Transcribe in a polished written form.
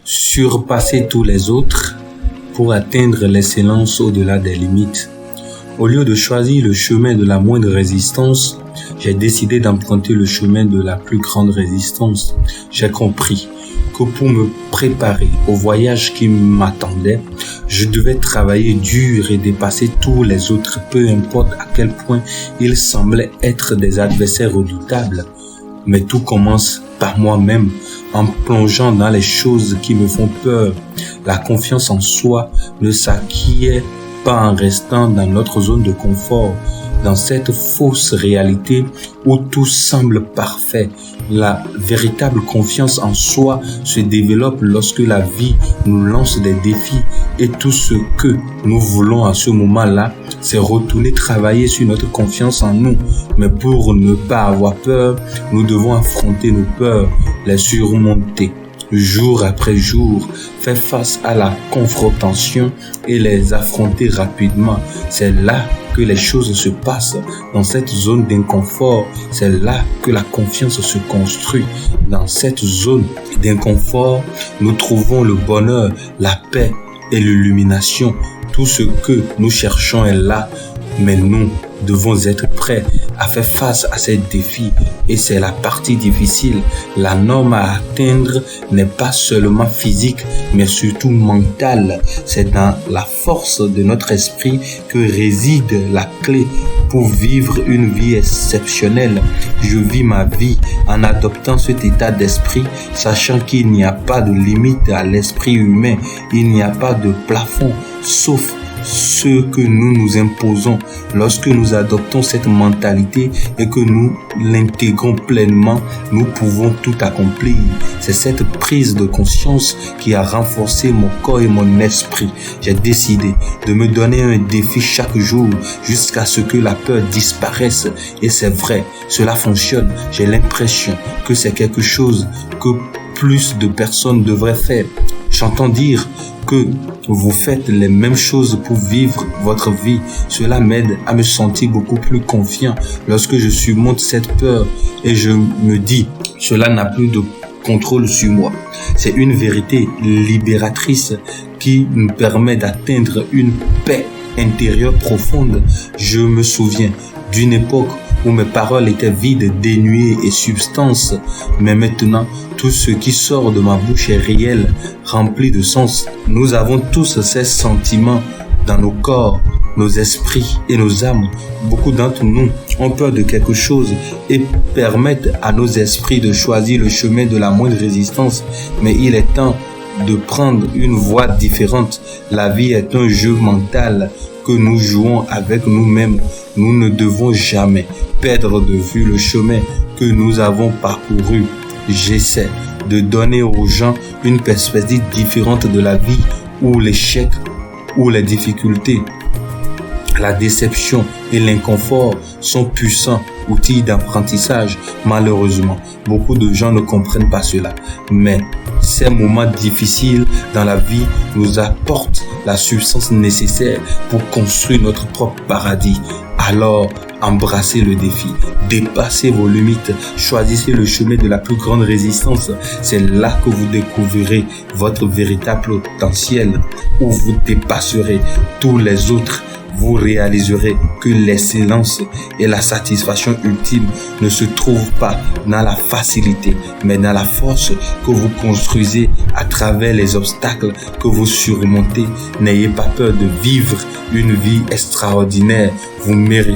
surpasser tous les autres pour atteindre l'excellence au-delà des limites. Au lieu de choisir le chemin de la moindre résistance, j'ai décidé d'emprunter le chemin de la plus grande résistance. J'ai compris que pour me préparer au voyage qui m'attendait, je devais travailler dur et dépasser tous les autres, peu importe à quel point ils semblaient être des adversaires redoutables. Mais tout commence par moi-même, en plongeant dans les choses qui me font peur. La confiance en soi ne s'acquiert pas en restant dans notre zone de confort, dans cette fausse réalité où tout semble parfait. La véritable confiance en soi se développe lorsque la vie nous lance des défis et tout ce que nous voulons à ce moment-là, c'est retourner travailler sur notre confiance en nous. Mais pour ne pas avoir peur, nous devons affronter nos peurs, les surmonter. Jour après jour, faire face à la confrontation et les affronter rapidement. C'est là que les choses se passent, dans cette zone d'inconfort. C'est là que la confiance se construit. Dans cette zone d'inconfort, nous trouvons le bonheur, la paix et l'illumination. Tout ce que nous cherchons est là, mais nous devons être prêts à faire face à ces défis. Et c'est la partie difficile. La norme à atteindre n'est pas seulement physique, mais surtout mentale. C'est dans la force de notre esprit que réside la clé pour vivre une vie exceptionnelle. Je vis ma vie en adoptant cet état d'esprit, sachant qu'il n'y a pas de limite à l'esprit humain. Il n'y a pas de plafond, sauf ce que nous nous imposons. Lorsque nous adoptons cette mentalité et que nous l'intégrons pleinement, nous pouvons tout accomplir. C'est cette prise de conscience qui a renforcé mon corps et mon esprit. J'ai décidé de me donner un défi chaque jour jusqu'à ce que la peur disparaisse. Et c'est vrai, cela fonctionne. J'ai l'impression que c'est quelque chose que plus de personnes devraient faire. J'entends dire que vous faites les mêmes choses pour vivre votre vie. Cela m'aide à me sentir beaucoup plus confiant lorsque je surmonte cette peur et je me dis, cela n'a plus de contrôle sur moi. C'est une vérité libératrice qui me permet d'atteindre une paix intérieure profonde. Je me souviens d'une époque où mes paroles étaient vides, dénuées et substance. Mais maintenant, tout ce qui sort de ma bouche est réel, rempli de sens. Nous avons tous ces sentiments dans nos corps, nos esprits et nos âmes. Beaucoup d'entre nous ont peur de quelque chose et permettent à nos esprits de choisir le chemin de la moindre résistance. Mais il est temps de prendre une voie différente. La vie est un jeu mental que nous jouons avec nous-mêmes. Nous ne devons jamais perdre de vue le chemin que nous avons parcouru. J'essaie de donner aux gens une perspective différente de la vie où l'échec ou les difficultés, la déception et l'inconfort sont puissants outils d'apprentissage. Malheureusement, beaucoup de gens ne comprennent pas cela. Mais ces moments difficiles dans la vie nous apportent la substance nécessaire pour construire notre propre paradis. Alors, embrassez le défi, dépassez vos limites, choisissez le chemin de la plus grande résistance. C'est là que vous découvrirez votre véritable potentiel, où vous dépasserez tous les autres. Vous réaliserez que l'excellence et la satisfaction ultime ne se trouvent pas dans la facilité, mais dans la force que vous construisez à travers les obstacles que vous surmontez. N'ayez pas peur de vivre une vie extraordinaire. Vous méritez